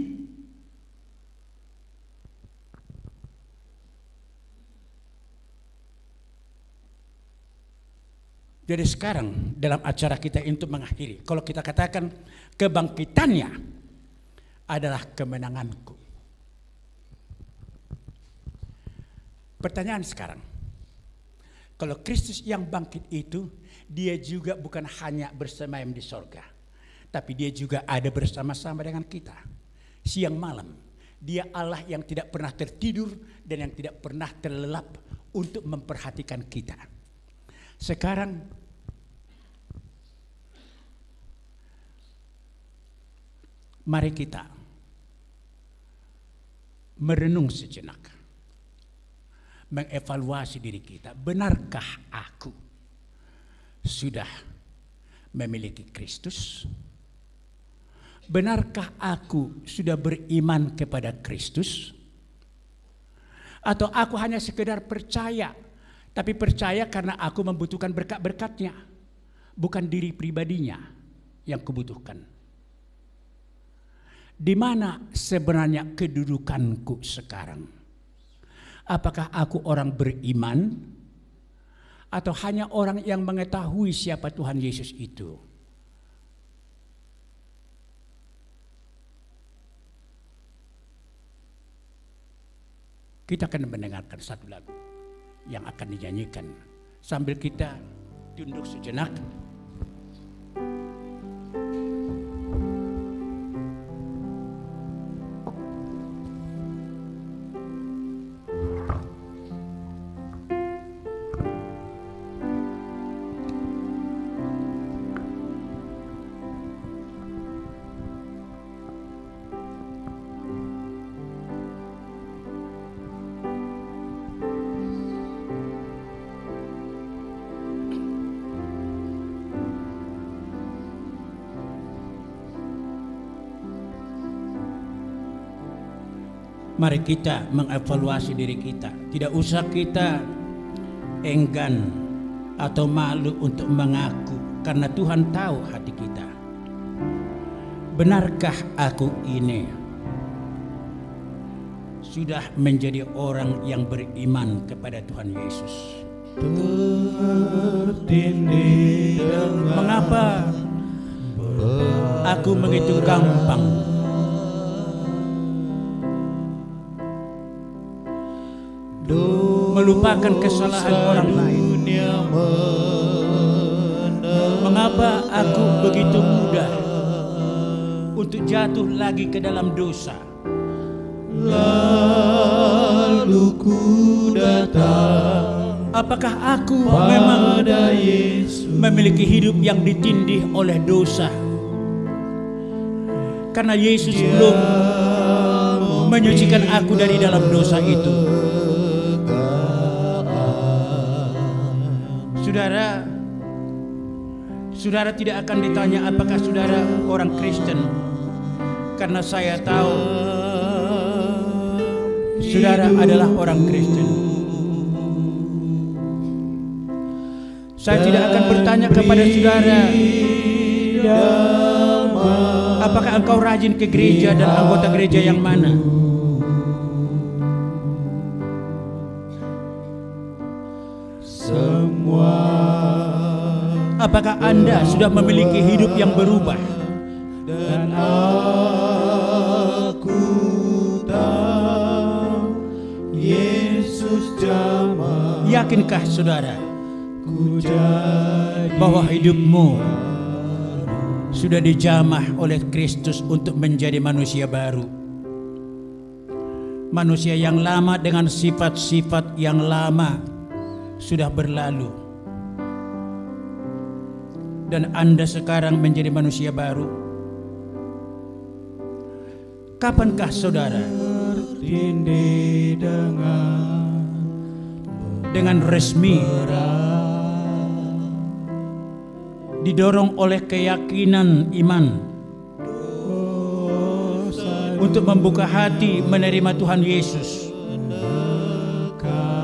Jadi sekarang dalam acara kita untuk mengakhiri, kalau kita katakan kebangkitannya adalah kemenanganku. Pertanyaan sekarang, kalau Kristus yang bangkit itu, dia juga bukan hanya bersemayam di sorga, tapi dia juga ada bersama-sama dengan kita. Siang malam, dia Allah yang tidak pernah tertidur dan yang tidak pernah terlelap untuk memperhatikan kita. Sekarang, mari kita merenung sejenak. Mengevaluasi diri kita, benarkah aku sudah memiliki Kristus? Benarkah aku sudah beriman kepada Kristus? Atau aku hanya sekedar percaya, tapi percaya karena aku membutuhkan berkat-berkatnya, bukan diri pribadinya yang kubutuhkan. Di mana sebenarnya kedudukanku sekarang? Apakah aku orang beriman atau hanya orang yang mengetahui siapa Tuhan Yesus itu? Kita akan mendengarkan satu lagu yang akan dinyanyikan sambil kita tunduk sejenak. Mari kita mengevaluasi diri kita. Tidak usah kita enggan atau malu untuk mengaku, karena Tuhan tahu hati kita. Benarkah aku ini sudah menjadi orang yang beriman kepada Tuhan Yesus? Mengapa aku begitu gampang melupakan kesalahan orang lain? Mengapa aku begitu mudah untuk jatuh lagi ke dalam dosa? Lalu ku datang. Apakah aku memang Pada Yesus. memiliki hidup yang ditindih oleh dosa? Karena Yesus belum menyucikan aku dari dalam dosa itu. Saudara tidak akan ditanya apakah saudara orang Kristen, karena saya tahu saudara adalah orang Kristen. Saya tidak akan bertanya kepada saudara apakah engkau rajin ke gereja dan anggota gereja yang mana. Apakah Anda sudah memiliki hidup yang berubah? Dan aku tahu Yesus jamah. Yakinkah saudara Ku jadi bahwa hidupmu sudah dijamah oleh Kristus untuk menjadi manusia baru? Manusia yang lama dengan sifat-sifat yang lama sudah berlalu, dan Anda sekarang menjadi manusia baru. Kapankah saudara tindih dengan resmi didorong oleh keyakinan iman untuk membuka hati menerima Tuhan Yesus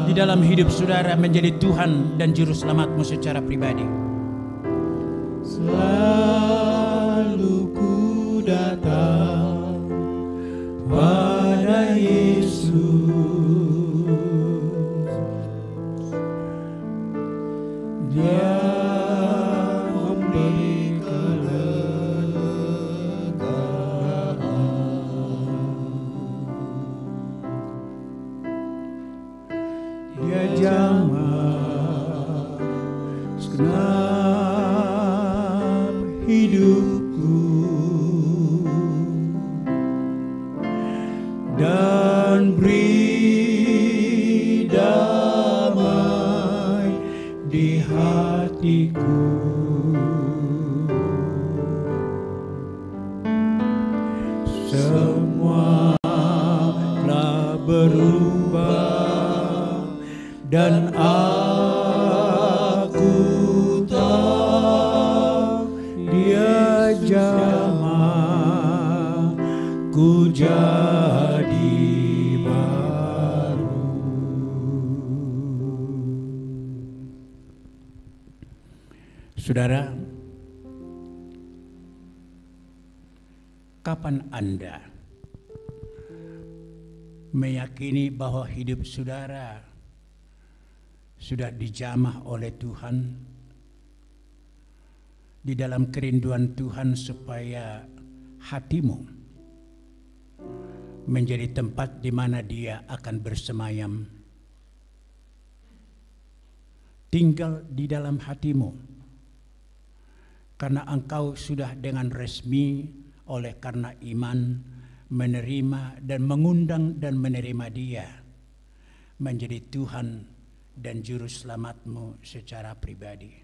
di dalam hidup saudara menjadi Tuhan dan Juru Selamatmu secara pribadi? Selalu ku datang pada Yesus. Dia memberi kelegaan. Dia jamah segenap hidupku dan beri damai di hatiku. Semua telah berubah dan aku tahu Dia jamah ku jadi baru. Saudara, kapan Anda meyakini bahwa hidup saudara sudah dijamah oleh Tuhan di dalam kerinduan Tuhan supaya hatimu menjadi tempat di mana Dia akan bersemayam, tinggal di dalam hatimu? Karena engkau sudah dengan resmi oleh karena iman menerima dan mengundang dan menerima Dia menjadi Tuhan dan Juru Selamatmu secara pribadi.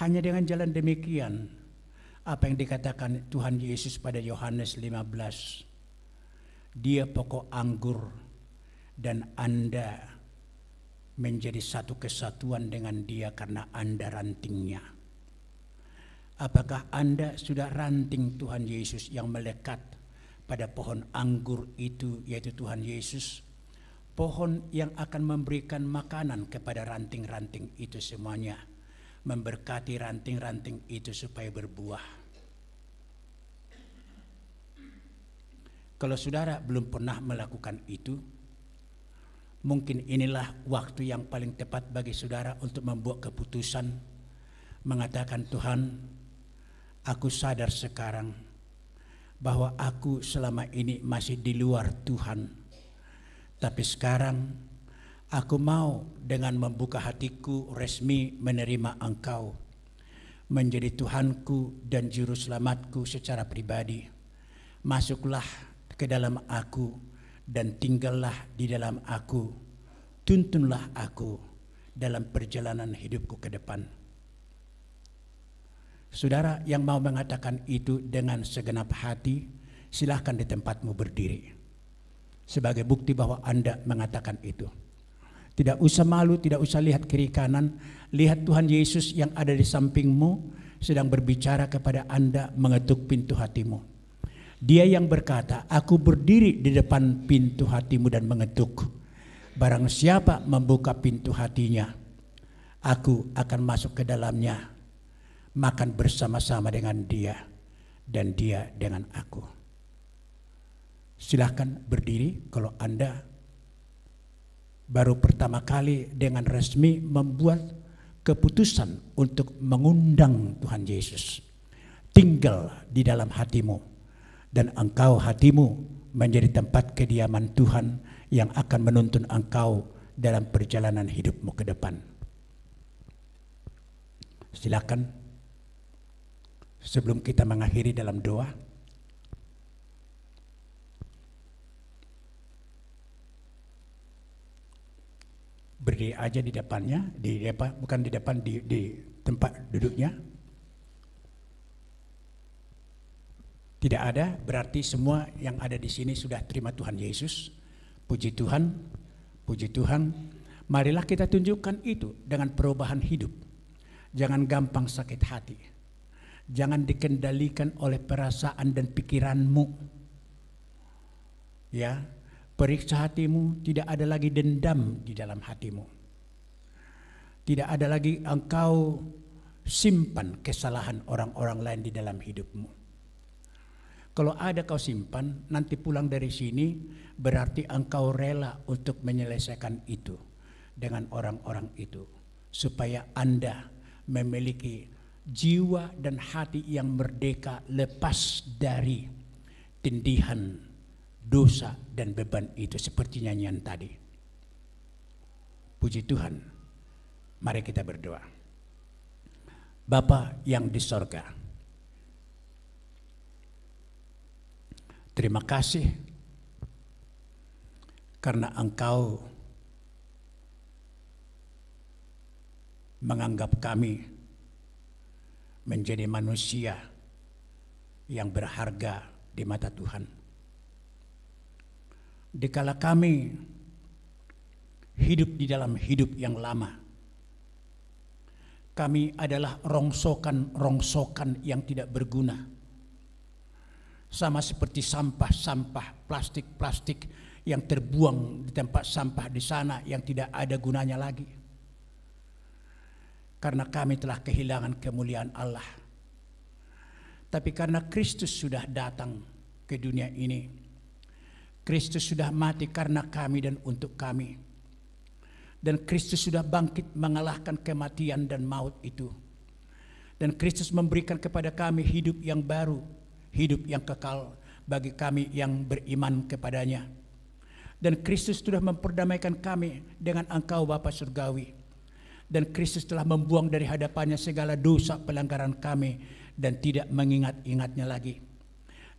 Hanya dengan jalan demikian, apa yang dikatakan Tuhan Yesus pada Yohanes 15, Dia pokok anggur dan Anda menjadi satu kesatuan dengan Dia karena Anda rantingnya. Apakah Anda sudah ranting Tuhan Yesus yang melekat pada pohon anggur itu, yaitu Tuhan Yesus, pohon yang akan memberikan makanan kepada ranting-ranting itu semuanya, memberkati ranting-ranting itu supaya berbuah? Kalau saudara belum pernah melakukan itu, mungkin inilah waktu yang paling tepat bagi saudara untuk membuat keputusan, mengatakan, Tuhan, aku sadar sekarang bahwa aku selama ini masih di luar Tuhan. Tapi sekarang aku mau dengan membuka hatiku resmi menerima Engkau menjadi Tuhanku dan Juru Selamatku secara pribadi. Masuklah ke dalam aku dan tinggallah di dalam aku. Tuntunlah aku dalam perjalanan hidupku ke depan. Saudara yang mau mengatakan itu dengan segenap hati, silahkan di tempatmu berdiri. Sebagai bukti bahwa Anda mengatakan itu. Tidak usah malu, tidak usah lihat kiri kanan. Lihat Tuhan Yesus yang ada di sampingmu sedang berbicara kepada Anda, mengetuk pintu hatimu. Dia yang berkata, aku berdiri di depan pintu hatimu dan mengetuk. Barang siapa membuka pintu hatinya, aku akan masuk ke dalamnya, makan bersama-sama dengan dia, dan dia dengan aku. Silahkan berdiri kalau Anda baru pertama kali dengan resmi membuat keputusan untuk mengundang Tuhan Yesus tinggal di dalam hatimu, dan engkau hatimu menjadi tempat kediaman Tuhan yang akan menuntun engkau dalam perjalanan hidupmu ke depan. Silakan sebelum kita mengakhiri dalam doa, berdiri aja di depannya, bukan di depan, di tempat duduknya. Tidak ada, berarti semua yang ada di sini sudah terima Tuhan Yesus. Puji Tuhan, puji Tuhan. Marilah kita tunjukkan itu dengan perubahan hidup. Jangan gampang sakit hati. Jangan dikendalikan oleh perasaan dan pikiranmu. Ya, periksa hatimu, tidak ada lagi dendam di dalam hatimu. Tidak ada lagi engkau simpan kesalahan orang-orang lain di dalam hidupmu. Kalau ada kau simpan, nanti pulang dari sini berarti engkau rela untuk menyelesaikan itu dengan orang-orang itu. Supaya Anda memiliki jiwa dan hati yang merdeka, lepas dari tindihan dosa dan beban itu, seperti nyanyian tadi. Puji Tuhan, mari kita berdoa. Bapa yang di sorga, terima kasih karena Engkau menganggap kami menjadi manusia yang berharga di mata Tuhan. Dikala kami hidup di dalam hidup yang lama, kami adalah rongsokan yang tidak berguna. Sama seperti sampah-sampah plastik-plastik yang terbuang di tempat sampah di sana yang tidak ada gunanya lagi. Karena kami telah kehilangan kemuliaan Allah. Tapi karena Kristus sudah datang ke dunia ini, Kristus sudah mati karena kami dan untuk kami, dan Kristus sudah bangkit mengalahkan kematian dan maut itu, dan Kristus memberikan kepada kami hidup yang baru, hidup yang kekal bagi kami yang beriman kepadanya. Dan Kristus sudah memperdamaikan kami dengan Engkau Bapa Surgawi. Dan Kristus telah membuang dari hadapannya segala dosa pelanggaran kami dan tidak mengingat-ingatnya lagi.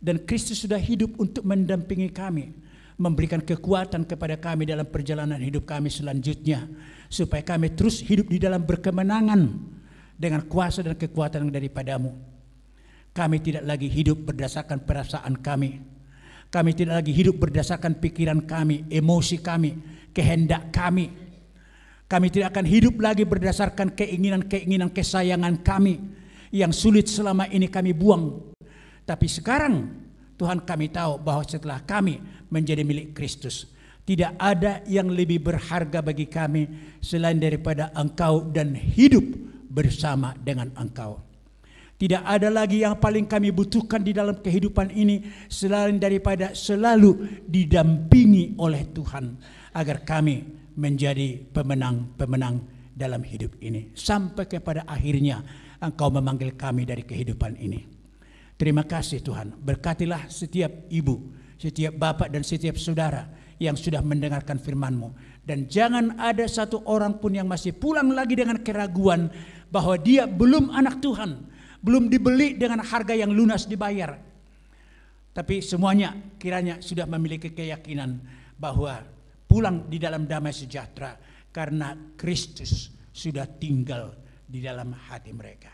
Dan Kristus sudah hidup untuk mendampingi kami, memberikan kekuatan kepada kami dalam perjalanan hidup kami selanjutnya, supaya kami terus hidup di dalam berkemenangan dengan kuasa dan kekuatan daripadamu. Kami tidak lagi hidup berdasarkan perasaan kami. Kami tidak lagi hidup berdasarkan pikiran kami, emosi kami, kehendak kami. Kami tidak akan hidup lagi berdasarkan keinginan-keinginan kesayangan kami yang sulit selama ini kami buang. Tapi sekarang Tuhan, kami tahu bahwa setelah kami menjadi milik Kristus, tidak ada yang lebih berharga bagi kami selain daripada Engkau dan hidup bersama dengan Engkau. Tidak ada lagi yang paling kami butuhkan di dalam kehidupan ini selain daripada selalu didampingi oleh Tuhan, agar kami menjadi pemenang-pemenang dalam hidup ini. Sampai kepada akhirnya Engkau memanggil kami dari kehidupan ini. Terima kasih Tuhan. Berkatilah setiap ibu, setiap bapak dan setiap saudara yang sudah mendengarkan firman-Mu. Dan jangan ada satu orang pun yang masih pulang lagi dengan keraguan bahwa dia belum anak Tuhan, belum dibeli dengan harga yang lunas dibayar. Tapi semuanya kiranya sudah memiliki keyakinan bahwa pulang di dalam damai sejahtera karena Kristus sudah tinggal di dalam hati mereka.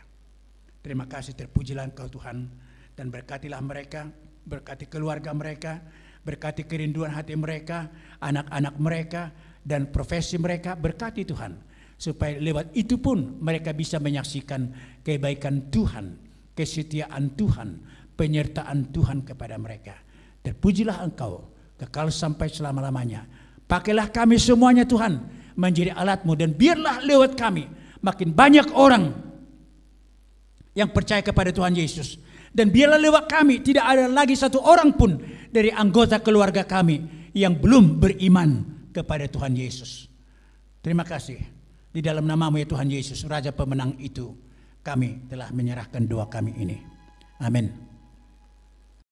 Terima kasih, terpujilah Engkau Tuhan, dan berkatilah mereka, berkati keluarga mereka, berkati kerinduan hati mereka, anak-anak mereka, dan profesi mereka. Berkati Tuhan, supaya lewat itu pun mereka bisa menyaksikan kebaikan Tuhan, kesetiaan Tuhan, penyertaan Tuhan kepada mereka. Terpujilah Engkau, kekal sampai selama-lamanya. Pakailah kami semuanya Tuhan, menjadi alat-Mu, dan biarlah lewat kami makin banyak orang yang percaya kepada Tuhan Yesus. Dan biarlah lewat kami tidak ada lagi satu orang pun dari anggota keluarga kami yang belum beriman kepada Tuhan Yesus. Terima kasih. Di dalam nama-Mu ya Tuhan Yesus, Raja Pemenang itu, kami telah menyerahkan doa kami ini. Amin.